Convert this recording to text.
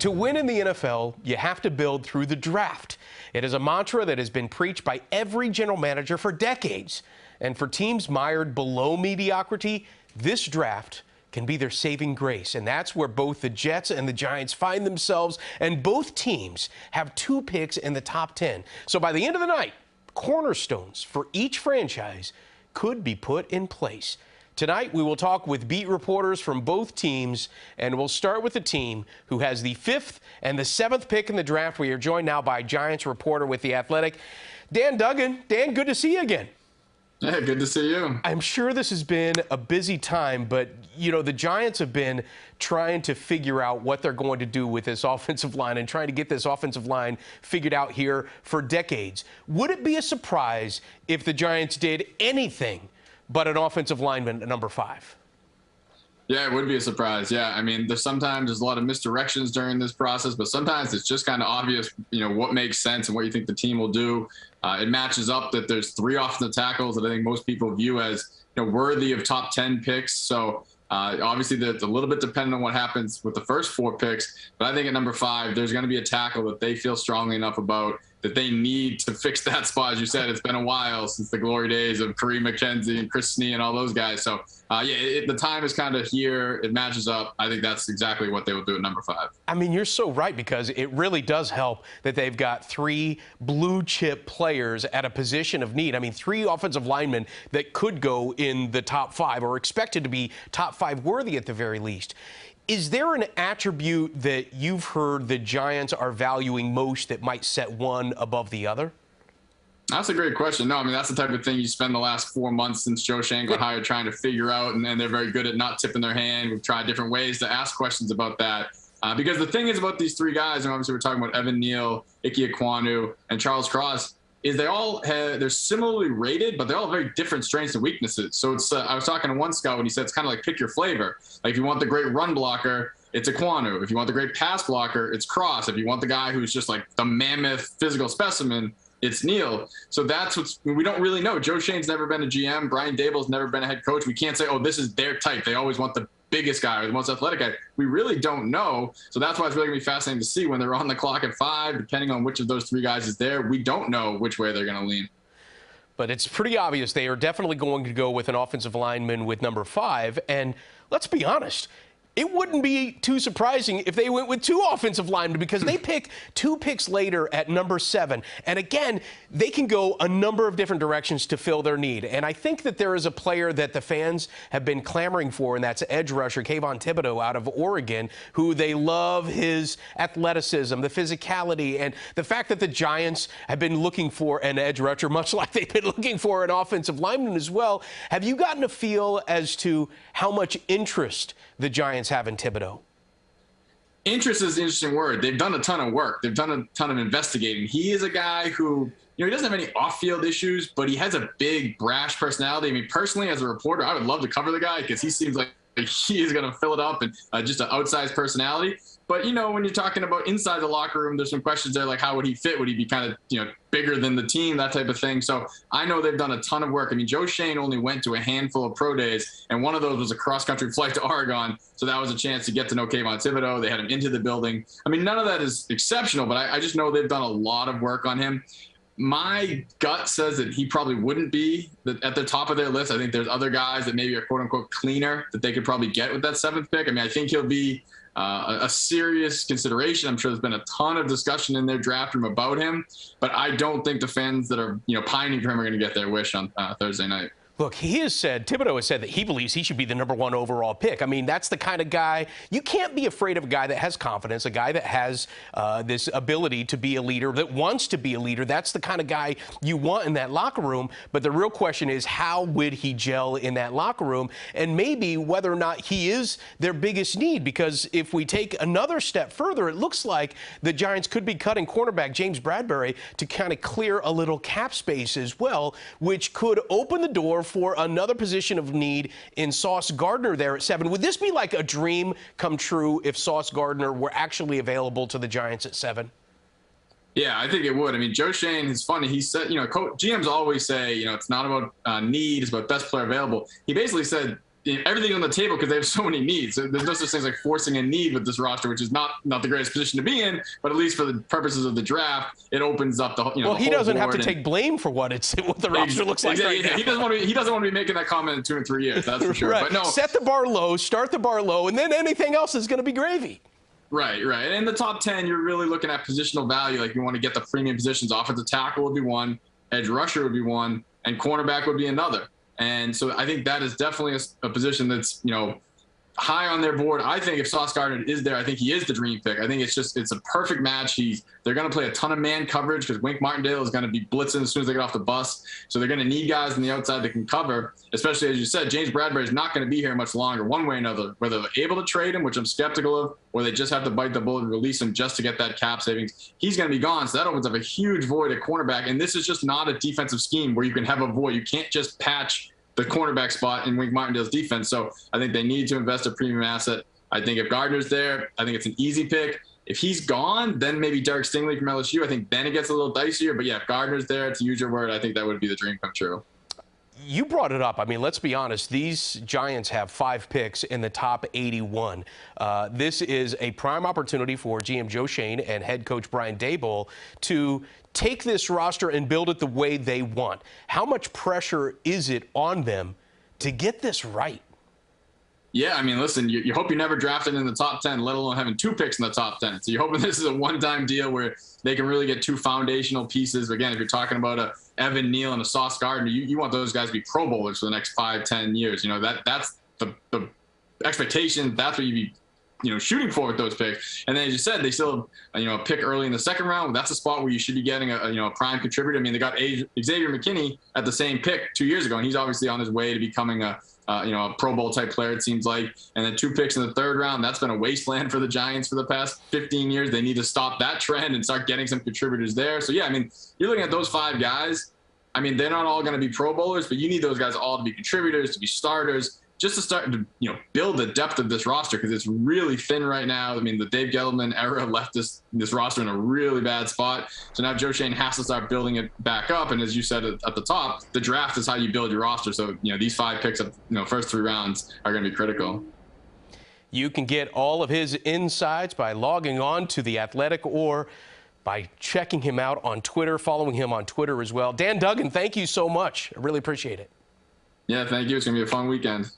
To win in the NFL, you have to build through the draft. It is a mantra that has been preached by every general manager for decades. And for teams mired below mediocrity, this draft can be their saving grace. And that's where both the Jets and the Giants find themselves. And both teams have 2 picks in the top 10. So by the end of the night, cornerstones for each franchise could be put in place. Tonight, we will talk with beat reporters from both teams, and we'll start with the team who has the 5th and the 7th pick in the draft. We are joined now by Giants reporter with The Athletic, Dan Duggan. Dan, good to see you again. Yeah, good to see you. I'm sure this has been a busy time, but, you know, the Giants have been trying to figure out what they're going to do with this offensive line and trying to get this offensive line figured out here for decades. Would it be a surprise if the Giants did anything but an offensive lineman at number 5? Yeah, it would be a surprise. Yeah, I mean, there's a lot of misdirections during this process, but sometimes it's just kind of obvious, you know, what makes sense and what you think the team will do. It matches up that there's 3 offensive tackles that I think most people view as, you know, worthy of top 10 picks. So obviously that's a little bit dependent on what happens with the first 4 picks, but I think at number 5, there's going to be a tackle that they feel strongly enough about that they need to fix that spot. As you said, it's been a while since the glory days of Kareem McKenzie and Chris Snee and all those guys. So, the time is kind of here. It matches up. I think that's exactly what they will do at number 5. I mean, you're so right, because it really does help that they've got 3 blue-chip players at a position of need. I mean, 3 offensive linemen that could go in the top 5 or expected to be top 5 worthy at the very least. Is there an attribute that you've heard the Giants are valuing most that might set one above the other? That's a great question. No, I mean, that's the type of thing you spend the last 4 months since Joe Schoen got hired trying to figure out, and they're very good at not tipping their hand. We've tried different ways to ask questions about that. Because the thing is about these 3 guys, and obviously we're talking about Evan Neal, Ike Ekwonu, and Charles Cross, is they're similarly rated, but they're all very different strengths and weaknesses. So it's I was talking to one scout, and he said it's kind of like pick your flavor. Like if you want the great run blocker, it's Ekwonu. If you want the great pass blocker, it's Cross. If you want the guy who's just like the mammoth physical specimen, it's Neal. So we don't really know. Joe Schoen's never been a GM. Brian Daboll's never been a head coach. We can't say, oh, this is their type. They always want the biggest guy or the most athletic guy. We really don't know. So that's why it's really going to be fascinating to see when they're on the clock at 5, depending on which of those 3 guys is there. We don't know which way they're going to lean. But it's pretty obvious they are definitely going to go with an offensive lineman with number 5. And let's be honest, it wouldn't be too surprising if they went with 2 offensive linemen, because they pick 2 picks later at number 7. And again, they can go a number of different directions to fill their need. And I think that there is a player that the fans have been clamoring for, and that's edge rusher Kayvon Thibodeaux out of Oregon, who they love his athleticism, the physicality, and the fact that the Giants have been looking for an edge rusher, much like they've been looking for an offensive lineman as well. Have you gotten a feel as to how much interest the Giants have in Thibodeaux? Interest is an interesting word. They've done a ton of work. They've done a ton of investigating. He is a guy who, you know, he doesn't have any off-field issues, but he has a big, brash personality. I mean, personally, as a reporter, I would love to cover the guy because he seems like he is going to fill it up, and just an outsized personality. But, you know, when you're talking about inside the locker room, there's some questions there like how would he fit? Would he be kind of, you know, bigger than the team, that type of thing. So I know they've done a ton of work. I mean, Joe Schoen only went to a handful of pro days, and one of those was a cross-country flight to Oregon. So that was a chance to get to know Kayvon Thibodeaux. They had him into the building. I mean, none of that is exceptional, but I just know they've done a lot of work on him. My gut says that he probably wouldn't be at the top of their list. I think there's other guys that maybe are quote-unquote cleaner that they could probably get with that 7th pick. I mean, I think he'll be a serious consideration. I'm sure there's been a ton of discussion in their draft room about him, but I don't think the fans that are, you know, pining for him are going to get their wish on Thursday night. Look, Thibodeaux has said that he believes he should be the number 1 overall pick. I mean, that's the kind of guy, you can't be afraid of a guy that has confidence, a guy that has this ability to be a leader, that wants to be a leader. That's the kind of guy you want in that locker room. But the real question is, how would he gel in that locker room? And maybe whether or not he is their biggest need, because if we take another step further, it looks like the Giants could be cutting cornerback James Bradbury to kind of clear a little cap space as well, which could open the door for another position of need in Sauce Gardner there at 7. Would this be like a dream come true if Sauce Gardner were actually available to the Giants at 7? Yeah, I think it would. I mean, Joe Schoen is funny. He said, you know, GMs always say, you know, it's not about need, it's about best player available. He basically said everything on the table because they have so many needs. There's no such thing as like forcing a need with this roster, which is not the greatest position to be in. But at least for the purposes of the draft, it opens up the well, the he whole doesn't have to board take blame for what the roster looks like right now. He doesn't want to be making that comment in 2 and 3 years. That's for sure. Right. But no, set the bar low, start the bar low, and then anything else is going to be gravy. Right. And in the top 10, you're really looking at positional value. Like you want to get the premium positions. Offensive tackle would be one, edge rusher would be one, and cornerback would be another. And so I think that is definitely a position that's, high on their board. I think if Sauce Gardner is there, I think he is the dream pick. I think it's a perfect match. They're going to play a ton of man coverage because Wink Martindale is going to be blitzing as soon as they get off the bus. So they're going to need guys on the outside that can cover, especially as you said, James Bradbury is not going to be here much longer one way or another, whether they're able to trade him, which I'm skeptical of, or they just have to bite the bullet and release him just to get that cap savings. He's going to be gone. So that opens up a huge void at cornerback. And this is just not a defensive scheme where you can have a void. You can't just patch the cornerback spot in Wink Martindale's defense. So I think they need to invest a premium asset. I think if Gardner's there, I think it's an easy pick. If he's gone, then maybe Derek Stingley from LSU. I think then it gets a little dicier. But yeah, if Gardner's there, to use your word, I think that would be the dream come true. You brought it up. I mean, let's be honest. These Giants have 5 picks in the top 81. This is a prime opportunity for GM Joe Schoen and head coach Brian Daboll to take this roster and build it the way they want. How much pressure is it on them to get this right? Yeah, I mean, listen, you hope you never drafted in the top 10, let alone having 2 picks in the top 10. So you're hoping this is a one-time deal where they can really get 2 foundational pieces. Again, if you're talking about a Evan Neal and a Sauce Gardner, you want those guys to be Pro Bowlers for the next 5, 10 years. That's the expectation. That's what you'd be shooting for with those picks. And then as you said, they still have, a pick early in the second round. That's a spot where you should be getting a prime contributor. I mean, they got Xavier McKinney at the same pick 2 years ago, and he's obviously on his way to becoming a Pro Bowl type player, it seems like. And then 2 picks in the third round. That's been a wasteland for the Giants for the past 15 years. They need to stop that trend and start getting some contributors there. So yeah, I mean, you're looking at those 5 guys. I mean, they're not all going to be Pro Bowlers, but you need those guys all to be contributors, to be starters, just to start to build the depth of this roster, because it's really thin right now. I mean, the Dave Gettleman era left this roster in a really bad spot. So now Joe Schoen has to start building it back up. And as you said at the top, the draft is how you build your roster. So these 5 picks of first 3 rounds are going to be critical. You can get all of his insights by logging on to The Athletic or by checking him out on Twitter, following him on Twitter as well. Dan Duggan, thank you so much. I really appreciate it. Yeah, thank you. It's going to be a fun weekend.